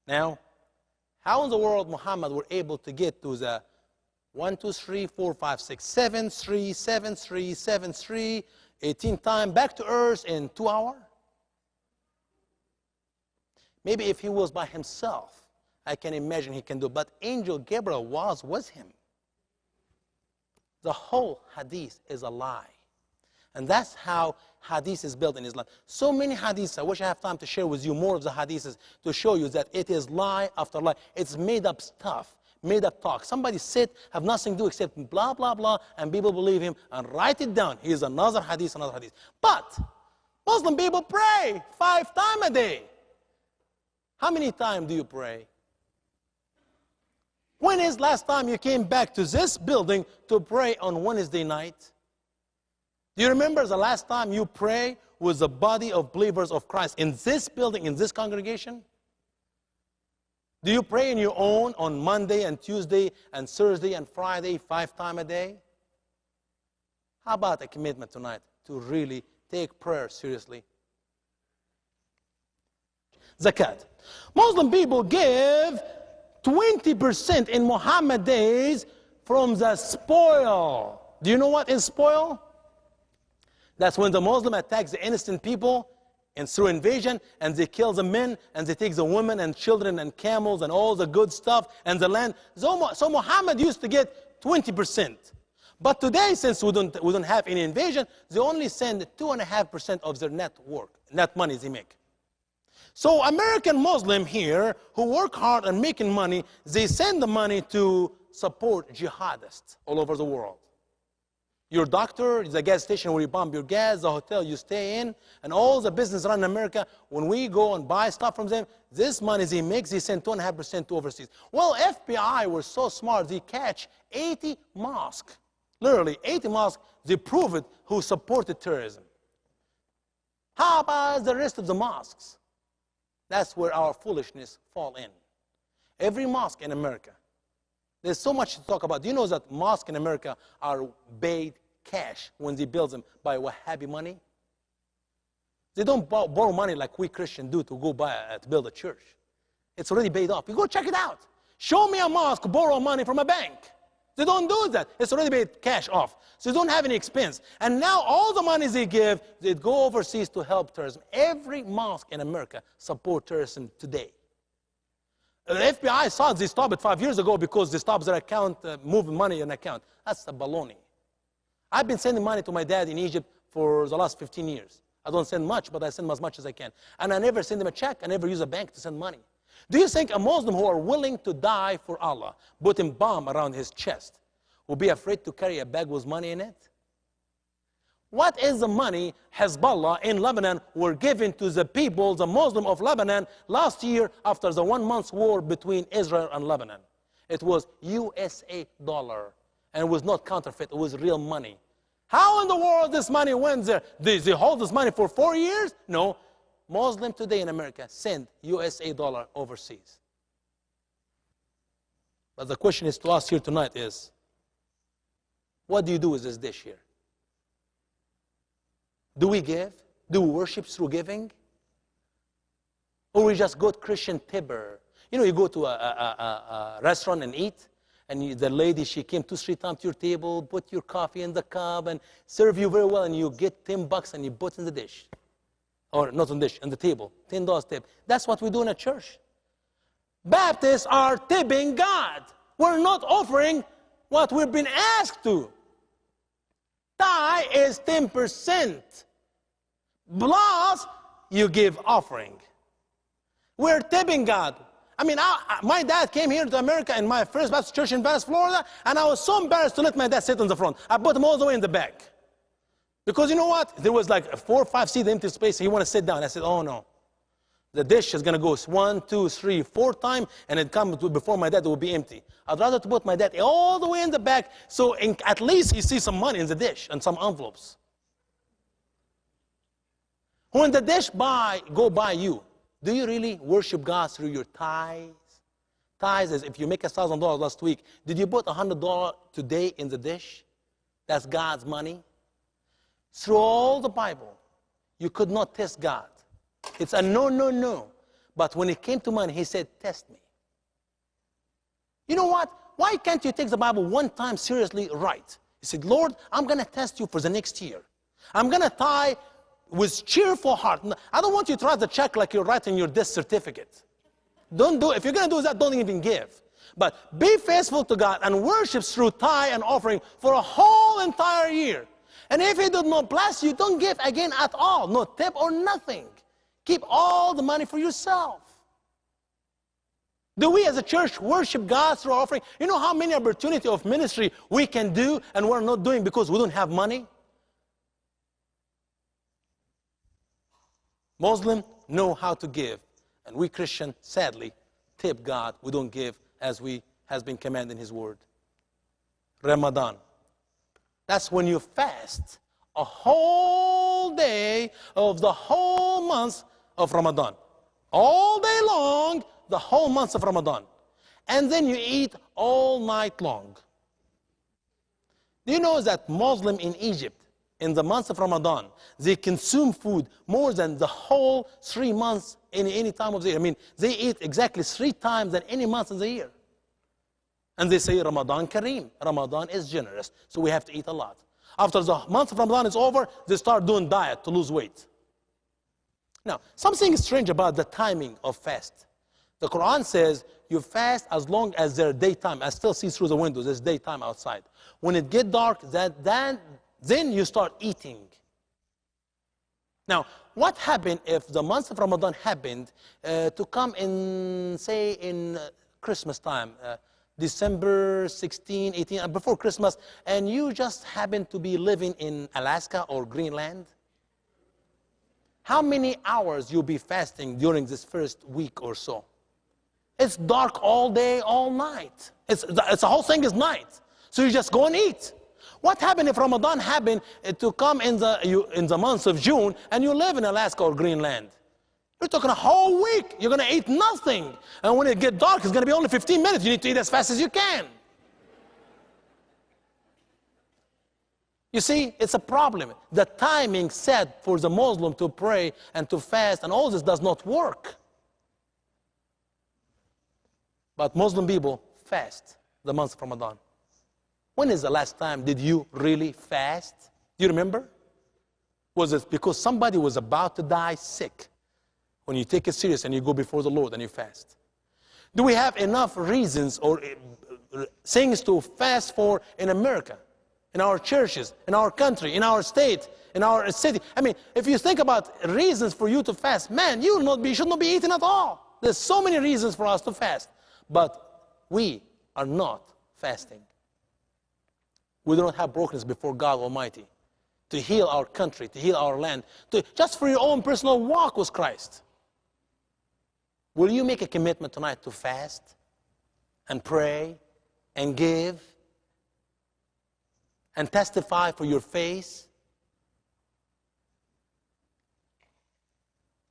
Now, how in the world Muhammad were able to get to the 1, 2, 3, 4, 5, 6, 7, 3, 7, 3, 7, 3, 18 times back to earth in 2 hours? Maybe if he was by himself, I can imagine he can do. But Angel Gabriel was with him. The whole hadith is a lie. And that's how hadith is built in Islam. So many hadiths, I wish I have time to share with you more of the hadiths to show you that it is lie after lie. It's made up stuff, made up talk. Somebody sit, have nothing to do except blah, blah, blah, and people believe him and write it down. Here's another hadith, another hadith. But Muslim people pray 5 times a day. How many times do you pray? When is last time you came back to this building to pray on Wednesday night? Do you remember the last time you prayed with the body of believers of Christ in this building, in this congregation? Do you pray in your own on Monday and Tuesday and Thursday and Friday 5 times a day? How about a commitment tonight to really take prayer seriously? Zakat. Muslim people give 20% in Muhammad days from the spoil. Do you know what is spoil? That's when the Muslim attacks the innocent people and through invasion, and they kill the men, and they take the women and children and camels and all the good stuff and the land. So Muhammad used to get 20%. But today, since we don't have any invasion, they only send 2.5% of their net money they make. So American Muslim here who work hard and making money, they send the money to support jihadists all over the world. Your doctor, the gas station where you pump your gas, the hotel you stay in, and all the business run in America, when we go and buy stuff from them, this money they make, they send 2.5% to overseas. Well, FBI were so smart, they catch 80 mosques, literally 80 mosques, they prove it, who supported terrorism. How about the rest of the mosques? That's where our foolishness fall in. Every mosque in America, there's so much to talk about. Do you know that mosques in America are paid cash when they build them by Wahhabi money? They don't borrow money like we Christians do to go to build a church. It's already paid off. You go check it out. Show me a mosque borrow money from a bank. They don't do that. It's already paid cash off. So they don't have any expense. And now all the money they give, they go overseas to help terrorism. Every mosque in America support terrorism today. The FBI thought they stopped it 5 years ago because they stopped their account, moving money in account. That's a baloney. I've been sending money to my dad in Egypt for the last 15 years. I don't send much, but I send as much as I can. And I never send him a check. I never use a bank to send money. Do you think a Muslim who are willing to die for Allah, putting bomb around his chest, will be afraid to carry a bag with money in it? What is the money Hezbollah in Lebanon were given to the people, the Muslim of Lebanon, last year after the 1 month war between Israel and Lebanon? It was USA dollar, and it was not counterfeit, it was real money. How in the world this money went there? They hold this money for 4 years? No. Muslim today in America send USA dollar overseas. But the question is to us here tonight is, what do you do with this dish here? Do we give? Do we worship through giving? Or we just go to Christian Tibber? You know, you go to a restaurant and eat, and the lady, she came 2-3 times to your table, put your coffee in the cup, and serve you very well, and you get $10 and you put in the dish. Or not on the dish, on the table, $10 tip. That's what we do in a church. Baptists are tipping God. We're not offering what we've been asked to. Tithe is 10%. Plus, you give offering. We're tipping God. I mean, my dad came here to America in my first Baptist church in Paris, Florida, and I was so embarrassed to let my dad sit in the front. I put him all the way in the back. Because you know what? There was like 4 or 5 seats empty space. He wanted to sit down. I said, oh no. The dish is going to go 1, 2, 3, 4 times, and it comes before my dad, it will be empty. I'd rather to put my dad all the way in the back, so at least he sees some money in the dish and some envelopes. When the dish go by you, do you really worship God through your tithes? Tithes is if you make $1,000 last week, did you put $100 today in the dish? That's God's money. Through all the Bible, you could not test God. It's a no, no, no. But when it came to money, he said, test me. You know what? Why can't you take the Bible one time seriously right? He said, Lord, I'm going to test you for the next year. I'm going to tie with cheerful heart. I don't want you to write the check like you're writing your death certificate. Don't do it. If you're going to do that, don't even give. But be faithful to God and worship through tithe and offering for a whole entire year. And if He did not bless you, don't give again at all. No tip or nothing. Keep all the money for yourself. Do we as a church worship God through our offering? You know how many opportunities of ministry we can do and we're not doing because we don't have money? Muslims know how to give. And we Christians, sadly, tip God. We don't give as has been commanded in His Word. Ramadan. That's when you fast a whole day of the whole month of Ramadan. All day long, the whole month of Ramadan. And then you eat all night long. Do you know that Muslims in Egypt, in the month of Ramadan, they consume food more than the whole 3 months in any time of the year? I mean, they eat exactly 3 times than any month in the year. And they say Ramadan Kareem. Ramadan is generous, so we have to eat a lot. After the month of Ramadan is over, they start doing diet to lose weight. Now, something strange about the timing of fast. The Quran says you fast as long as there's daytime. I still see through the windows, there's daytime outside. When it gets dark, then you start eating. Now, what happened if the month of Ramadan happened to come in, say, in Christmas time, December 16, 18, before Christmas, and you just happen to be living in Alaska or Greenland? How many hours you'll be fasting during this first week or so? It's dark all day, all night. It's the whole thing is night. So you just go and eat. What happened if Ramadan happened to come in the month of June and you live in Alaska or Greenland? You're talking a whole week. You're going to eat nothing. And when it gets dark, it's going to be only 15 minutes. You need to eat as fast as you can. You see, it's a problem. The timing set for the Muslim to pray and to fast and all this does not work. But Muslim people fast the month of Ramadan. When is the last time did you really fast? Do you remember? Was it because somebody was about to die sick? When you take it serious and you go before the Lord and you fast. Do we have enough reasons or things to fast for in America, in our churches, in our country, in our state, in our city? I mean, if you think about reasons for you to fast, man, you should not be eating at all. There's so many reasons for us to fast. But we are not fasting. We do not have brokenness before God Almighty to heal our country, to heal our land, just for your own personal walk with Christ. Will you make a commitment tonight to fast and pray and give and testify for your faith?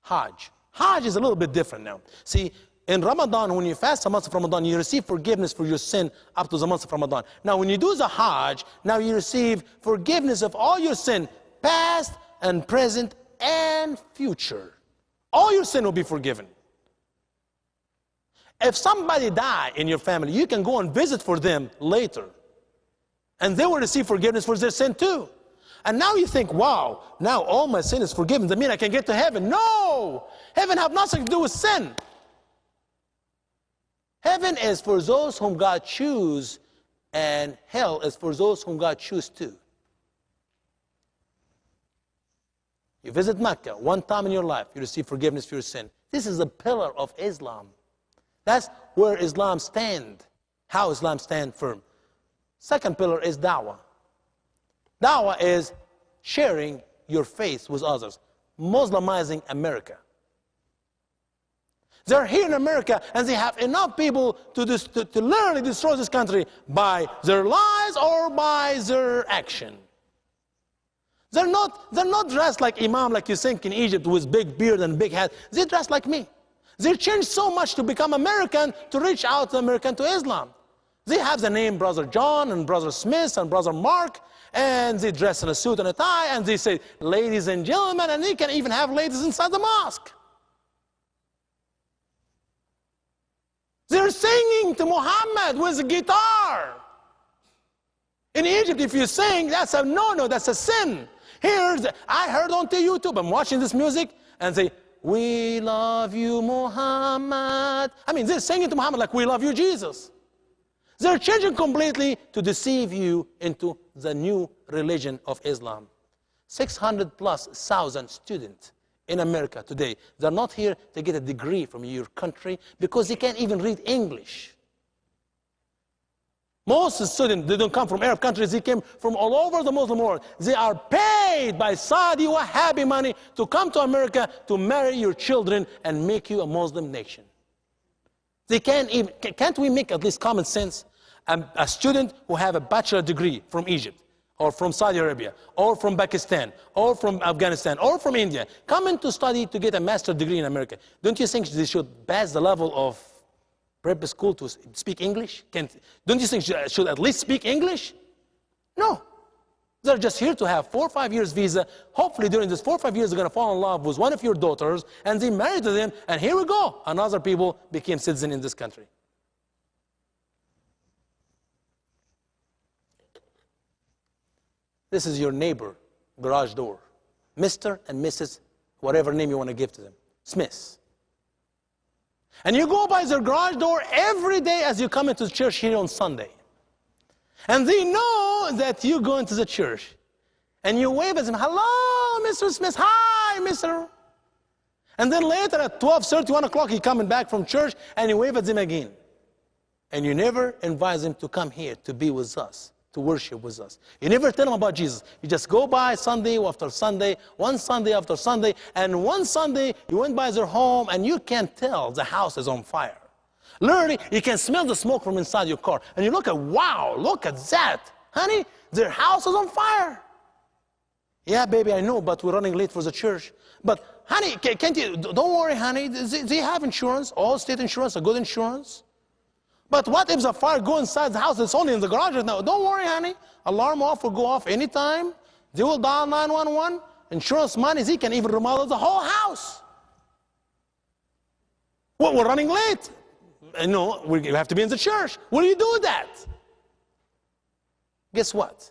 Hajj. Hajj is a little bit different now. See, in Ramadan, when you fast the month of Ramadan, you receive forgiveness for your sin up to the month of Ramadan. Now, when you do the Hajj, now you receive forgiveness of all your sin, past and present and future. All your sin will be forgiven. If somebody died in your family, you can go and visit for them later. And they will receive forgiveness for their sin too. And now you think, wow, now all my sin is forgiven. That means I can get to heaven. No! Heaven have nothing to do with sin. Heaven is for those whom God chooses, and hell is for those whom God chooses too. You visit Mecca one time in your life, you receive forgiveness for your sin. This is a pillar of Islam. That's where Islam stands. How Islam stands firm. Second pillar is da'wah. Da'wah is sharing your faith with others. Muslimizing America. They're here in America and they have enough people to literally destroy this country by their lies or by their action. They're not dressed like Imam, like you think in Egypt with big beard and big hat. They're dressed like me. They changed so much to become American, to reach out to American, to Islam. They have the name Brother John and Brother Smith and Brother Mark, and they dress in a suit and a tie, and they say, ladies and gentlemen, and they can even have ladies inside the mosque. They're singing to Muhammad with a guitar. In Egypt, if you sing, that's a no-no, that's a sin. Here, I heard on YouTube, I'm watching this music, and say, we love you, Muhammad. I mean, they're singing to Muhammad like we love you, Jesus. They're changing completely to deceive you into the new religion of Islam. 600,000+ students in America today, they're not here to get a degree from your country because they can't even read English. Most students, they don't come from Arab countries, they came from all over the Muslim world. They are paid by Saudi Wahhabi money to come to America to marry your children and make you a Muslim nation. They can't we make at least common sense? A student who have a bachelor degree from Egypt, or from Saudi Arabia, or from Pakistan, or from Afghanistan, or from India, coming to study to get a master's degree in America. Don't you think they should pass the level of prep school to speak English? Don't you think they should at least speak English? No. They're just here to have 4 or 5 years visa. Hopefully during this 4 or 5 years they're going to fall in love with one of your daughters and they marry to them, and here we go. Another people became citizen in this country. This is your neighbor garage door. Mr. and Mrs., whatever name you want to give to them, Smith. And you go by their garage door every day as you come into church here on Sunday. And they know that you go into the church. And you wave at them, hello, Mr. Smith, hi, Mr. And then later at 12:30, 1 o'clock, you're coming back from church and you wave at them again. And you never invite them to come here to be with us, to worship with us. You never tell them about Jesus. You just go by Sunday after Sunday, one Sunday after Sunday, and one Sunday you went by their home and you can tell the house is on fire. Literally, you can smell the smoke from inside your car. And you look at, wow, look at that. Honey, their house is on fire. Yeah, baby, I know, but we're running late for the church. But honey, can't you, don't worry, honey, they have insurance, all state insurance, a good insurance. But what if the fire goes inside the house? It's only in the garage right now. Don't worry, honey. Alarm off will go off anytime. They will dial 911. Insurance money, they can even remodel the whole house. Well, we're running late. No, we have to be in the church. Will you do that? Guess what?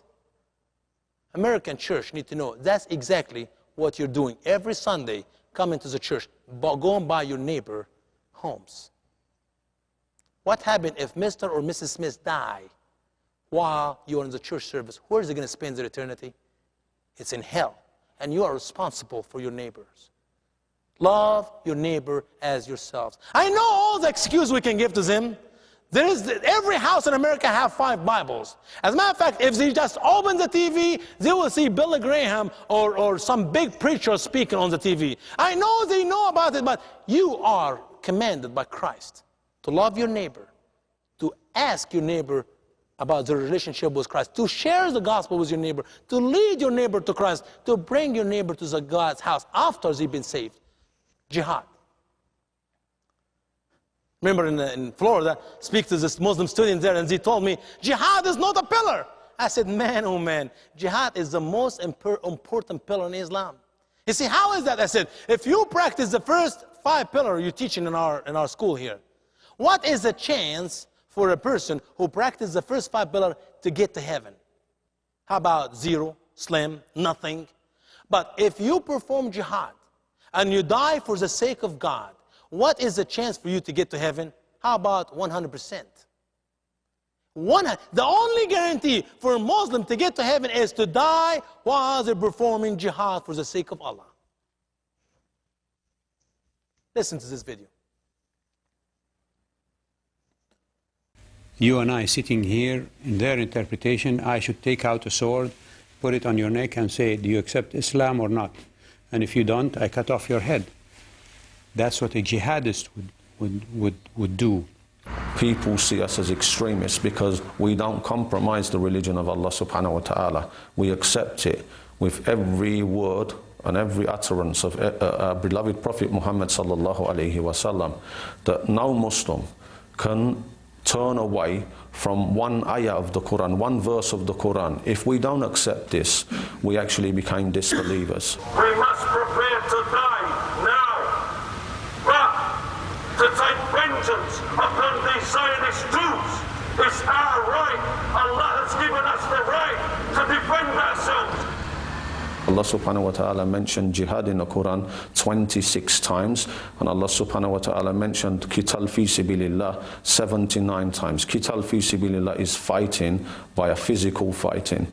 American church need to know that's exactly what you're doing every Sunday. Coming to the church, going by your neighbor homes. What happened if Mr. or Mrs. Smith die while you're in the church service? Where is it going to spend their eternity? It's in hell. And you are responsible for your neighbors. Love your neighbor as yourselves. I know all the excuse we can give to them. Every house in America have 5 Bibles. As a matter of fact, if they just open the TV, they will see Billy Graham or some big preacher speaking on the TV. I know they know about it, but you are commanded by Christ to love your neighbor, to ask your neighbor about their relationship with Christ, to share the gospel with your neighbor, to lead your neighbor to Christ, to bring your neighbor to God's house after they've been saved. Jihad. Remember in Florida, speak to this Muslim student there, and he told me, jihad is not a pillar. I said, man, oh man, jihad is the most important pillar in Islam. You see, how is that? I said, if you practice the first 5 pillars you're teaching in our school here, what is the chance for a person who practices the first 5 pillars to get to heaven? How about 0, slim, nothing? But if you perform jihad and you die for the sake of God, what is the chance for you to get to heaven? How about 100%? The only guarantee for a Muslim to get to heaven is to die while they're performing jihad for the sake of Allah. Listen to this video. You and I sitting here, in their interpretation, I should take out a sword, put it on your neck and say, do you accept Islam or not? And if you don't, I cut off your head. That's what a jihadist would do. People see us as extremists because we don't compromise the religion of Allah subhanahu wa ta'ala. We accept it with every word and every utterance of our beloved Prophet Muhammad sallallahu alayhi wa sallam, that no Muslim can turn away from one ayah of the Quran, one verse of the Quran. If we don't accept this, we actually became disbelievers. We must prepare to die now, but to take vengeance upon these It's our right. Allah has given us the right to defend ourselves. Allah subhanahu wa ta'ala mentioned jihad in the Quran 26 times, and Allah subhanahu wa ta'ala mentioned Qital fi sabilillah 79 times. Qital fi sabilillah is fighting by a physical fighting.